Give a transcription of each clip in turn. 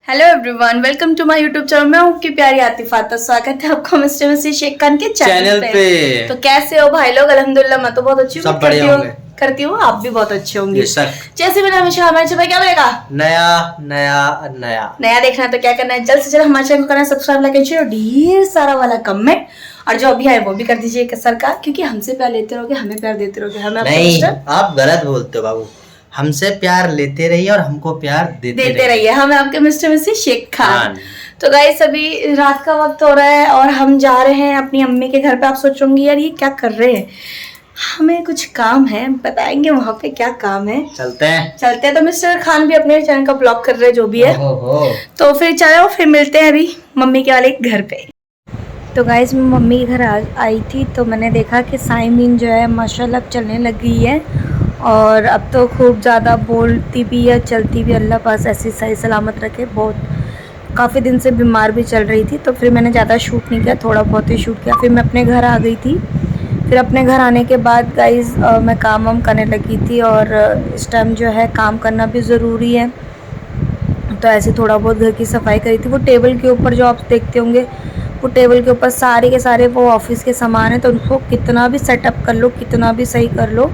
Hello everyone, welcome to my YouTube channel. मैं हूँ आपकी प्यारी आतिफा। तो स्वागत है आपका मिस्टर मसी शेख खान के चैनल पे। तो कैसे हो भाई लोग? अल्हम्दुलिल्लाह मैं तो बहुत अच्छी हूँ, करती हूँ आप भी बहुत अच्छे होंगे। जैसे मैंने हमेशा हमारे भाई क्या बोलेगा, नया नया नया नया देखना है तो क्या करना है, जल्द से जल्द हमारे चैनल को करना है सब्सक्राइब, लाइक शेयर और ढेर सारा वाला कमेंट, और जो अभी आए वो भी कर दीजिए सरकार, क्योंकि हमसे प्यार लेते रहोगे, हमें प्यार देते रहोगे। हमें नहीं, आप गलत बोलते हो बाबू। हमसे प्यार लेते रहिए और हमको प्यार देते रहिए। हम आपके मिस्टर मसी शेख खान। तो गाइस अभी रात का वक्त हो रहा है और हम जा रहे हैं अपनी अम्मी के घर पे। आप सोचोगे यार ये क्या कर रहे हैं, हमें कुछ काम है, बताएंगे वहां पे क्या काम है। चलते हैं। तो मिस्टर खान भी अपने चैनल का ब्लॉग कर रहे हैं, जो भी है। तो फिर चलो, फिर मिलते हैं अभी मम्मी के वाले घर पे। तो गाइस मैं मम्मी के घर आई थी, तो मैंने देखा कि साइमिन जो है माशाल्लाह चलने लग गई है, और अब तो खूब ज़्यादा बोलती भी है, चलती भी। अल्लाह पास ऐसी सही सलामत रखे। बहुत काफ़ी दिन से बीमार भी चल रही थी, तो फिर मैंने ज़्यादा शूट नहीं किया, थोड़ा बहुत ही शूट किया। फिर मैं अपने घर आ गई थी। फिर अपने घर आने के बाद गाइस मैं काम वाम करने लगी थी, और इस टाइम जो है काम करना भी ज़रूरी है। तो ऐसे थोड़ा बहुत घर की सफाई करी थी। वो टेबल के ऊपर जो आप देखते होंगे, वो टेबल के ऊपर सारे के सारे वो ऑफिस के सामान है, तो उनको कितना भी सेटअप कर लो, कितना भी सही कर लो,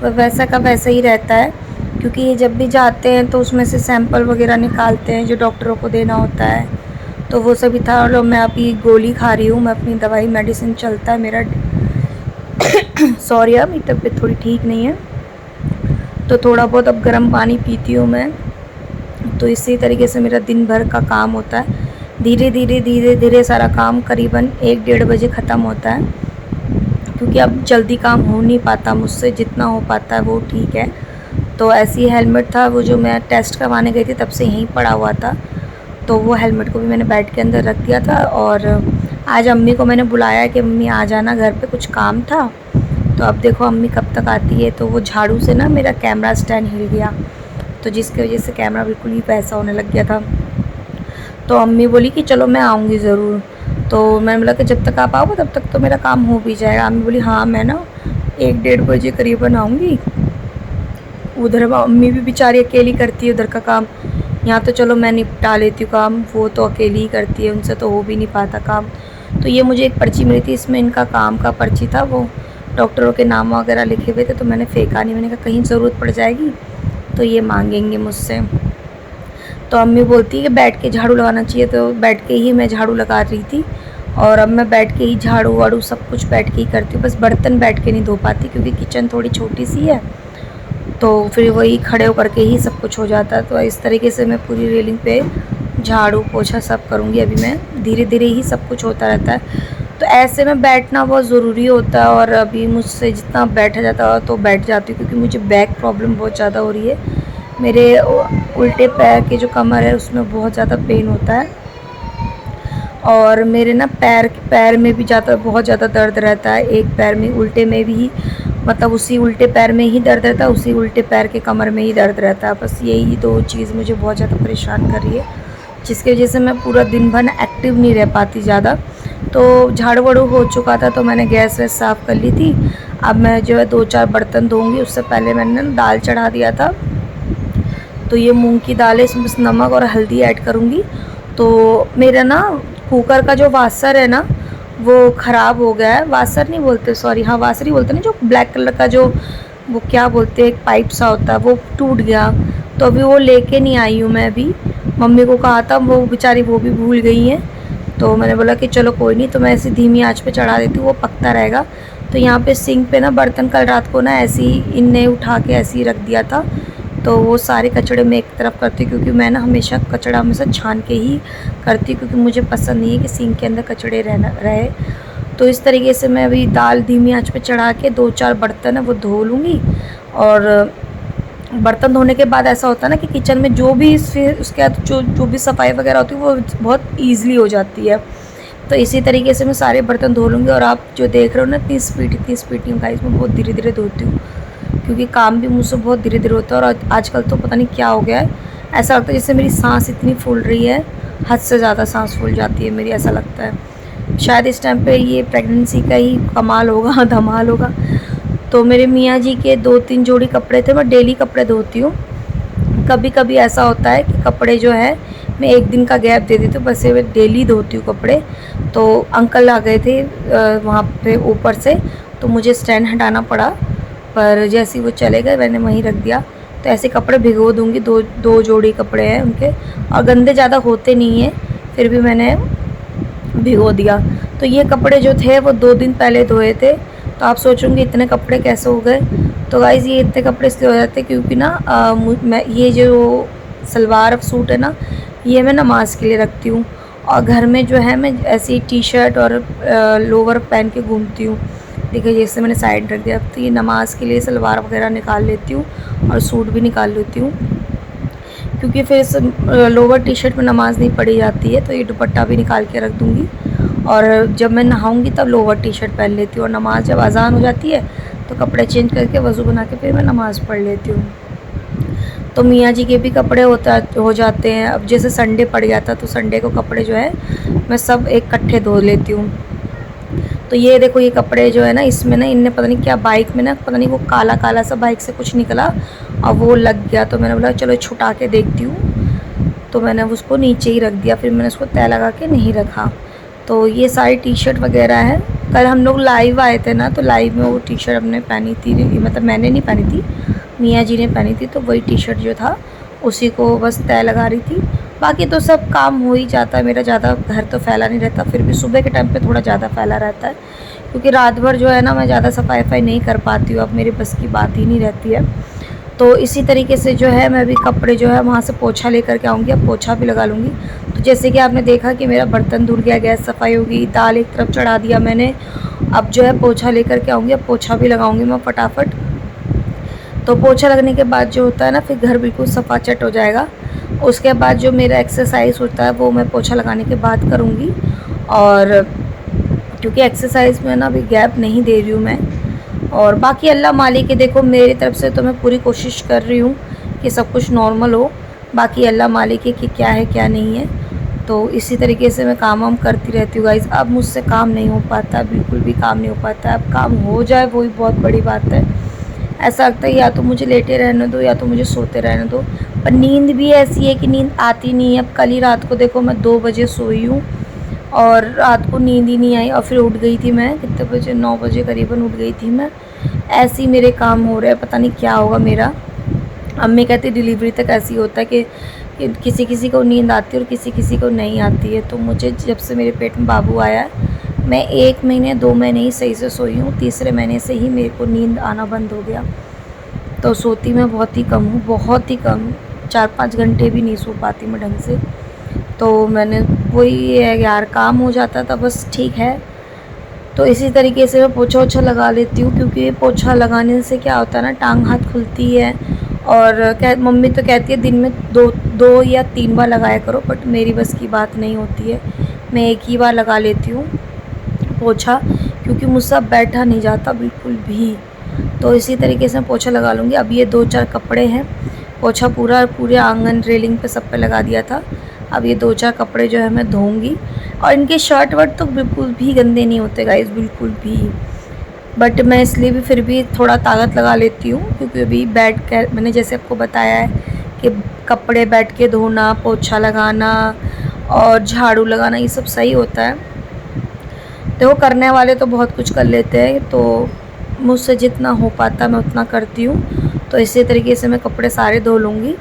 वैसा का वैसा ही रहता है। क्योंकि ये जब भी जाते हैं तो उसमें से सैंपल वगैरह निकालते हैं जो डॉक्टरों को देना होता है, तो वो सभी था। और मैं अभी गोली खा रही हूँ, मैं अपनी दवाई मेडिसिन चलता है मेरा। सॉरी यार, मेरी तबीयत थोड़ी ठीक नहीं है, तो थोड़ा बहुत अब गर्म पानी पीती हूँ मैं। तो इसी तरीके से मेरा दिन भर का काम होता है। धीरे धीरे सारा काम करीबन 1-1:30 बजे ख़त्म होता है, क्योंकि अब जल्दी काम हो नहीं पाता मुझसे, जितना हो पाता है वो ठीक है। तो ऐसी हेलमेट था वो जो मैं टेस्ट करवाने गई थी तब से यहीं पड़ा हुआ था, तो वो हेलमेट को भी मैंने बेड के अंदर रख दिया था। और आज अम्मी को मैंने बुलाया कि मम्मी आ जाना घर पे, कुछ काम था। तो अब देखो अम्मी कब तक आती है। तो वो झाड़ू से ना मेरा कैमरा स्टैंड हिल गया, तो जिसकी वजह से कैमरा बिल्कुल ही वैसा होने लग गया था। तो अम्मी बोली कि चलो मैं आऊँगी ज़रूर। तो मैंने बोला कि जब तक आप आओगे तब तक तो मेरा काम हो भी जाएगा। अम्मी बोली हाँ मैं ना 1-1:30 बजे करीबन आऊँगी। उधर अम्मी भी बेचारी अकेली करती है उधर का काम, यहाँ तो चलो मैं निपटा लेती हूँ काम, वो तो अकेली ही करती है, उनसे तो हो भी नहीं पाता काम। तो ये मुझे एक पर्ची मिली थी, इसमें इनका काम का पर्ची था, वो डॉक्टरों के नाम वगैरह लिखे हुए थे, तो मैंने फेंका नहीं। मैंने कहा कहीं ज़रूरत पड़ जाएगी तो ये मांगेंगे मुझसे। तो अम्मी बोलती है कि बैठ के झाड़ू लगाना चाहिए, तो बैठ के ही मैं झाड़ू लगा रही थी। और अब मैं बैठ के ही झाड़ू वाड़ू सब कुछ बैठ के ही करती हूँ, बस बर्तन बैठ के नहीं धो पाती क्योंकि किचन थोड़ी छोटी सी है, तो फिर वही खड़े होकर के ही सब कुछ हो जाता है। तो इस तरीके से मैं पूरी रेलिंग पे झाड़ू पोछा सब करूँगी। अभी मैं धीरे धीरे ही सब कुछ होता रहता है, तो ऐसे में बैठना बहुत ज़रूरी होता है। और अभी मुझसे जितना बैठा जाता है तो बैठ जाती हूँ, क्योंकि मुझे बैक प्रॉब्लम बहुत ज़्यादा हो रही है। मेरे उल्टे पैर के जो कमर है उसमें बहुत ज़्यादा पेन होता है, और मेरे ना पैर में भी बहुत ज़्यादा दर्द रहता है। एक पैर में उल्टे में भी, मतलब उसी उल्टे पैर में ही दर्द रहता है, उसी उल्टे पैर के कमर में ही दर्द रहता है। बस यही 2 चीज़ मुझे बहुत ज़्यादा परेशान कर रही है, जिसकी वजह से मैं पूरा दिन भर एक्टिव नहीं रह पाती ज़्यादा। तो झाड़ू वाड़ू हो चुका था, तो मैंने गैस वैस साफ़ कर ली थी। अब मैं जो है 2-4 बर्तन धोऊँगी। उससे पहले मैंने दाल चढ़ा दिया था, तो ये मूंग की दाल है, इसमें बस नमक और हल्दी ऐड करूँगी। तो मेरा ना कुकर का जो वासर है ना वो ख़राब हो गया है। वासर नहीं बोलते, सॉरी, हाँ वासर ही बोलते ना, जो ब्लैक कलर का जो वो क्या बोलते हैं, एक पाइप सा होता है, वो टूट गया। तो अभी वो लेके नहीं आई हूँ मैं। अभी मम्मी को कहा था, वो बेचारी वो भी भूल गई हैं। तो मैंने बोला कि चलो कोई नहीं, तो मैं ऐसे धीमी आंच पे चढ़ा देती हूँ, वो पकता रहेगा। तो यहाँ पे सिंक पे ना बर्तन कल रात को ना ऐसे ही इनने उठा के ऐसे ही रख दिया था, तो वो सारे कचड़े मैं एक तरफ करती हूँ, क्योंकि मैं ना हमेशा कचड़ा हमेशा छान के ही करती हूँ, क्योंकि मुझे पसंद नहीं है कि सिंक के अंदर कचड़े रहे। तो इस तरीके से मैं अभी दाल धीमी आंच पे चढ़ा के 2-4 बर्तन है वो धो लूँगी। और बर्तन धोने के बाद ऐसा होता है ना कि किचन में जो भी उसके बाद जो भी सफाई वगैरह होती है वो बहुत ईज़िली हो जाती है। तो इसी तरीके से मैं सारे बर्तन धो लूँगी। और आप जो देख रहे हो ना, इतनी स्पीड नहीं गाइस, मैं बहुत धीरे धीरे धोती हूँ, क्योंकि काम भी मुझसे बहुत धीरे धीरे होता है। और आजकल तो पता नहीं क्या हो गया है, ऐसा लगता है जैसे मेरी सांस इतनी फूल रही है, हद से ज़्यादा सांस फूल जाती है मेरी, ऐसा लगता है। शायद इस टाइम पे ये प्रेगनेंसी का ही कमाल होगा, धमाल होगा। तो मेरे मियाँ जी के 2-3 जोड़ी कपड़े थे, मैं डेली कपड़े धोती हूँ। कभी कभी ऐसा होता है कि कपड़े जो है मैं एक दिन का गैप दे देती हूँ, बस ये मैं डेली धोती हूँ कपड़े। तो अंकल आ गए थे वहाँ पे ऊपर से, तो मुझे स्टैंड हटाना पड़ा, पर जैसे ही वो चले गए मैंने वहीं रख दिया। तो ऐसे कपड़े भिगो दूँगी, दो जोड़ी कपड़े हैं उनके, और गंदे ज़्यादा होते नहीं हैं, फिर भी मैंने भिगो दिया। तो ये कपड़े जो थे वो 2 दिन पहले धोए थे। तो आप सोचोगे इतने कपड़े कैसे हो गए। तो गाइज़ ये इतने कपड़े इसलिए हो जाते हैं क्योंकि ना मैं ये जो सलवार सूट है ना, ये मैं नमाज़ के लिए रखती हूँ, और घर में जो है मैं ऐसी टी शर्ट और लोवर पहन के घूमती हूँ। देखिए जैसे मैंने साइड रख दिया। तो ये नमाज़ के लिए सलवार वगैरह निकाल लेती हूँ और सूट भी निकाल लेती हूँ, क्योंकि फिर लोवर टी शर्ट में नमाज़ नहीं पढ़ी जाती है। तो ये दुपट्टा भी निकाल के रख दूँगी, और जब मैं नहाऊँगी तब लोवर टी शर्ट पहन लेती हूँ, और नमाज़ जब अज़ान हो जाती है तो कपड़े चेंज करके वज़ू बना के फिर मैं नमाज़ पढ़ लेती हूँ। तो मियाँ जी के भी कपड़े हो जाते हैं। अब जैसे संडे पड़ जाता तो संडे को कपड़े जो है मैं सब एक इकट्ठे धो लेती हूँ। तो ये देखो ये कपड़े जो है ना, इसमें ना इनने पता नहीं क्या बाइक में ना, पता नहीं वो काला काला सा बाइक से कुछ निकला और वो लग गया। तो मैंने बोला चलो छुटा के देखती हूँ, तो मैंने उसको नीचे ही रख दिया, फिर मैंने उसको तय लगा के नहीं रखा। तो ये सारी टी शर्ट वगैरह है। कल हम लोग लाइव आए थे ना, तो लाइव में वो टी शर्ट हमने पहनी थी, मतलब मैंने नहीं पहनी थी, मियाँ जी ने पहनी थी। तो वही टी शर्ट जो था उसी को बस तय लगा रही थी। बाकी तो सब काम हो ही जाता है मेरा, ज़्यादा घर तो फैला नहीं रहता, फिर भी सुबह के टाइम पे थोड़ा ज़्यादा फैला रहता है, क्योंकि रात भर जो है ना मैं ज़्यादा सफाई नहीं कर पाती हूँ, अब मेरे बस की बात ही नहीं रहती है। तो इसी तरीके से जो है मैं भी कपड़े जो है वहाँ से पोछा लेकर के आऊँगी, अब पोछा भी लगा लूँगी। तो जैसे कि आपने देखा कि मेरा बर्तन धुल गया, गैस सफाई हो गई, दाल एक तरफ चढ़ा दिया मैंने, अब जो है पोछा लेकर के आऊँगी, अब पोछा भी लगाऊँगी मैं फटाफट। तो पोछा लगने के बाद जो होता है ना, फिर घर बिल्कुल सफाचट हो जाएगा। उसके बाद जो मेरा एक्सरसाइज होता है वो मैं पोछा लगाने के बाद करूँगी, और क्योंकि एक्सरसाइज में ना अभी गैप नहीं दे रही हूँ मैं। और बाकी अल्लाह मालिक है, देखो मेरी तरफ से तो मैं पूरी कोशिश कर रही हूँ कि सब कुछ नॉर्मल हो, बाकी अल्लाह मालिक है कि क्या है क्या नहीं है। तो इसी तरीके से मैं काम वाम करती रहती हूँ गाइज़। अब मुझसे काम नहीं हो पाता, बिल्कुल भी काम नहीं हो पाता। अब काम हो जाए वही बहुत बड़ी बात है। ऐसा लगता है या तो मुझे लेटे रहने दो या तो मुझे सोते रहने दो, पर नींद भी ऐसी है कि नींद आती नहीं है। अब कल ही रात को देखो मैं 2 बजे सोई हूँ और रात को नींद ही नहीं आई, और फिर उठ गई थी मैं कितने बजे, 9 बजे करीबन उठ गई थी मैं। ऐसे ही मेरे काम हो रहे हैं, पता नहीं क्या होगा मेरा। अम्मी कहती डिलीवरी तक ऐसी होता है कि किसी किसी को नींद आती है और किसी किसी को नहीं आती है। तो मुझे जब से मेरे पेट में बाबू आया है, मैं 1 महीने 2 महीने ही सही से सोई हूँ, तीसरे महीने से ही मेरे को नींद आना बंद हो गया। तो सोती मैं बहुत ही कम हूँ, बहुत ही कम, 4-5 घंटे भी नहीं सो पाती मैं ढंग से। तो मैंने वही है यार, काम हो जाता था बस, ठीक है। तो इसी तरीके से मैं पोछा ओछा लगा लेती हूँ, क्योंकि पोछा लगाने से क्या होता है ना, टांग हाथ खुलती है। और मम्मी तो कहती है दिन में 2 या 3 बार लगाया करो, बट मेरी बस की बात नहीं होती है, मैं एक ही बार लगा लेती हूँ पोछा, क्योंकि मुझसे अब बैठा नहीं जाता बिल्कुल भी। तो इसी तरीके से मैं पोछा लगा लूँगी। अब ये 2-4 कपड़े हैं, पोछा पूरे आंगन रेलिंग पे सब पे लगा दिया था। अब ये 2-4 कपड़े जो है मैं धोऊँगी, और इनके शर्ट वर्ट तो बिल्कुल भी गंदे नहीं होते गाइज़, बिल्कुल भी। बट मैं इसलिए भी फिर भी थोड़ा ताकत लगा लेती हूँ, क्योंकि अभी बैठ कर मैंने जैसे आपको बताया है कि कपड़े बैठ के धोना, पोछा लगाना और झाड़ू लगाना, ये सब सही होता है। देखो करने वाले तो बहुत कुछ कर लेते हैं, तो मुझसे जितना हो पाता मैं उतना करती हूँ। तो इसी तरीके से मैं कपड़े सारे धो लूँगी।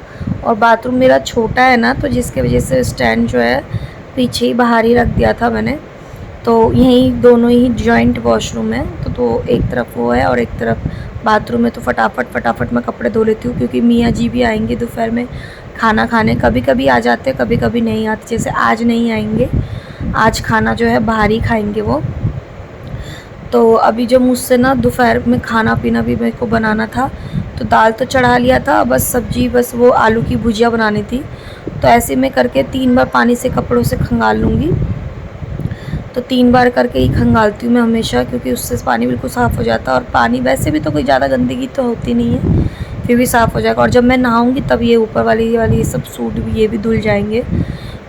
और बाथरूम मेरा छोटा है ना, तो जिसकी वजह से स्टैंड जो है पीछे ही बाहर ही रख दिया था मैंने। तो यहीं दोनों ही जॉइंट वॉशरूम है, तो एक तरफ वो है और एक तरफ बाथरूम है। तो फटाफट मैं कपड़े धो लेती हूँ, क्योंकि मियाँ जी भी आएंगे दोपहर में खाना खाने। कभी कभी आ जाते, कभी कभी नहीं आते, जैसे आज नहीं आएंगे, आज खाना जो है बाहर ही खाएंगे वो। तो अभी जो मुझसे ना दोपहर में खाना पीना भी मेरे को बनाना था, तो दाल तो चढ़ा लिया था, बस सब्जी, बस वो आलू की भुजिया बनानी थी। तो ऐसे में करके 3 बार पानी से कपड़ों से खंगाल लूँगी। तो 3 बार करके ही खंगालती हूँ मैं हमेशा, क्योंकि उससे पानी बिल्कुल साफ़ हो जाता है। और पानी वैसे भी तो कोई ज़्यादा गंदगी तो होती नहीं है, फिर भी साफ़ हो जाएगा। और जब मैं नहाऊँगी तब ये ऊपर वाली ये सब सूट भी, ये भी धुल जाएंगे,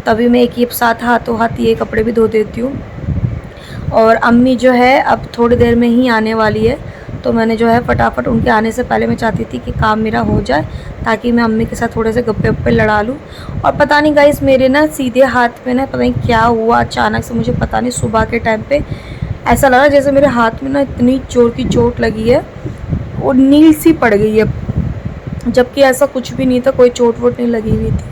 तभी मैं एक ही साथ हाथों हाथ ये कपड़े भी धो देती हूँ। और अम्मी जो है अब थोड़ी देर में ही आने वाली है, तो मैंने जो है फटाफट उनके आने से पहले मैं चाहती थी कि काम मेरा हो जाए, ताकि मैं अम्मी के साथ थोड़े से गप्पे वप्पे लड़ा लूँ। और पता नहीं गाइस मेरे ना सीधे हाथ में ना पता नहीं क्या हुआ, अचानक से मुझे पता नहीं सुबह के टाइम पे ऐसा लगा जैसे मेरे हाथ में ना इतनी जोर की चोट लगी है और नील सी पड़ गई है, जबकि ऐसा कुछ भी नहीं था, कोई चोट वोट नहीं लगी हुई थी,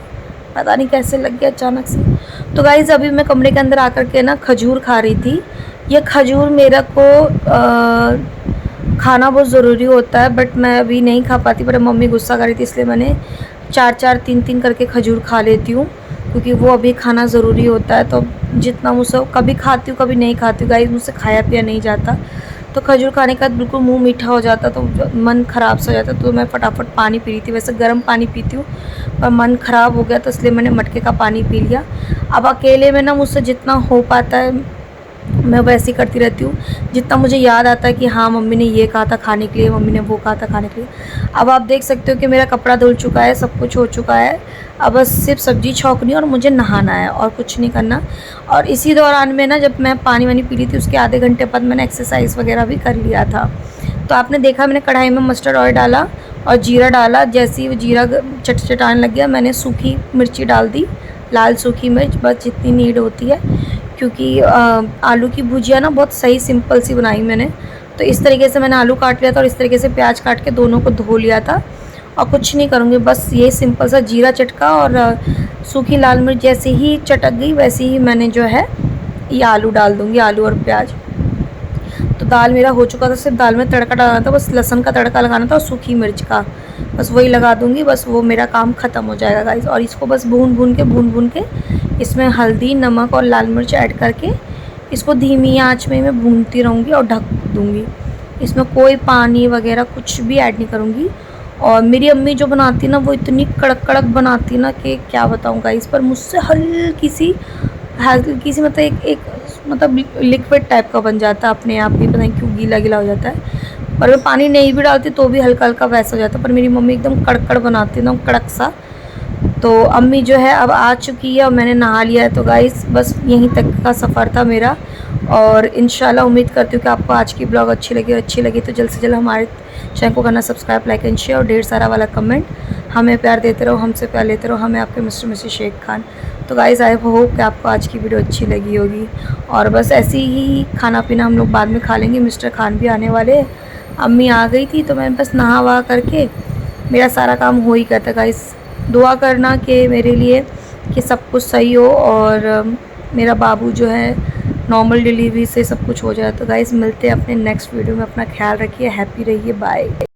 पता नहीं कैसे लग गया अचानक से। तो गाइज़ अभी मैं कमरे के अंदर आकर के ना खजूर खा रही थी। ये खजूर मेरे को खाना बहुत ज़रूरी होता है, बट मैं अभी नहीं खा पाती, पर मम्मी गुस्सा कर रही थी इसलिए मैंने 4-4 3-3 करके खजूर खा लेती हूँ, क्योंकि वो अभी खाना ज़रूरी होता है। तो जितना मुझसे कभी खाती हूँ कभी नहीं खाती हूँ गाइस, मुझसे खाया पिया नहीं जाता। तो खजूर खाने के बाद बिल्कुल मुंह मीठा हो जाता, तो मन ख़राब सा हो जाता, तो मैं फटाफट पानी पी रही थी। वैसे गर्म पानी पीती हूँ, पर मन ख़राब हो गया तो इसलिए मैंने मटके का पानी पी लिया। अब अकेले में ना मुझसे जितना हो पाता है मैं वैसे ही करती रहती हूँ, जितना मुझे याद आता है कि हाँ मम्मी ने ये कहा था खाने के लिए, मम्मी ने वो कहा था खाने के लिए। अब आप देख सकते हो कि मेरा कपड़ा धुल चुका है, सब कुछ हो चुका है, अब बस सिर्फ सब्ज़ी छौंकनी और मुझे नहाना है और कुछ नहीं करना। और इसी दौरान में ना जब मैं पानी वानी पी रही थी उसके आधे घंटे बाद मैंने एक्सरसाइज वगैरह भी कर लिया था। तो आपने देखा मैंने कढ़ाई में मस्टर्ड ऑयल डाला और जीरा डाला, जैसे ही वो जीरा चटचटाने लग गया मैंने सूखी मिर्ची डाल दी, लाल सूखी मिर्च, बस जितनी नीड होती है, क्योंकि आलू की भुजिया ना बहुत सही सिंपल सी बनाई मैंने। तो इस तरीके से मैंने आलू काट लिया था और इस तरीके से प्याज काट के दोनों को धो लिया था। और कुछ नहीं करूँगी, बस ये सिंपल सा जीरा चटका और सूखी लाल मिर्च जैसे ही चटक गई वैसे ही मैंने जो है ये आलू डाल दूँगी, आलू और प्याज। तो दाल मेरा हो चुका था, सिर्फ दाल में तड़का डालना था, बस लहसुन का तड़का लगाना था और सूखी मिर्च का, बस वही लगा दूँगी, बस वो मेरा काम ख़त्म हो जाएगा गाइस। और इसको बस भून भून के इसमें हल्दी नमक और लाल मिर्च ऐड करके इसको धीमी आंच में मैं भूनती रहूँगी और ढक दूँगी। इसमें कोई पानी वगैरह कुछ भी ऐड नहीं करूँगी। और मेरी अम्मी जो बनाती है ना वो इतनी कड़क कड़क बनाती है ना कि क्या बताऊँ गाइस, पर मुझसे हल्की सी मतलब एक मतलब लिक्विड टाइप का बन जाता है अपने आप ही, पता नहीं क्यों गीला गीला हो जाता है। पर मैं पानी नहीं भी डालती तो भी हल्का हल्का वैसा हो जाता है। पर मेरी मम्मी एकदम कड़कड़ बनाती है ना, कड़क सा। तो अम्मी जो है अब आ चुकी है और मैंने नहा लिया है। तो गाइस बस यहीं तक का सफ़र था मेरा, और इंशाल्लाह उम्मीद करती हूँ कि आपको आज की ब्लॉग अच्छी लगी, और अच्छी लगी तो जल्द से जल्द हमारे चैनल को करना सब्सक्राइब, लाइक एंड शेयर, और ढेर सारा वाला कमेंट। हमें प्यार देते रहो, हमसे प्यार लेते रहो, हमें आपके मिस्टर मिसेस शेख खान। तो गाइस आई होप कि आपको आज की वीडियो अच्छी लगी होगी, और बस ऐसे ही खाना पीना हम लोग बाद में खा लेंगे, मिस्टर खान भी आने वाले हैं। अम्मी आ गई थी तो मैं बस नहा वहा करके मेरा सारा काम हो ही गया था। गाइस दुआ करना कि मेरे लिए कि सब कुछ सही हो और मेरा बाबू जो है नॉर्मल डिलीवरी से सब कुछ हो जाए। तो गाइस मिलते हैं अपने नेक्स्ट वीडियो में, अपना ख्याल रखिए, हैप्पी रहिए, बाय।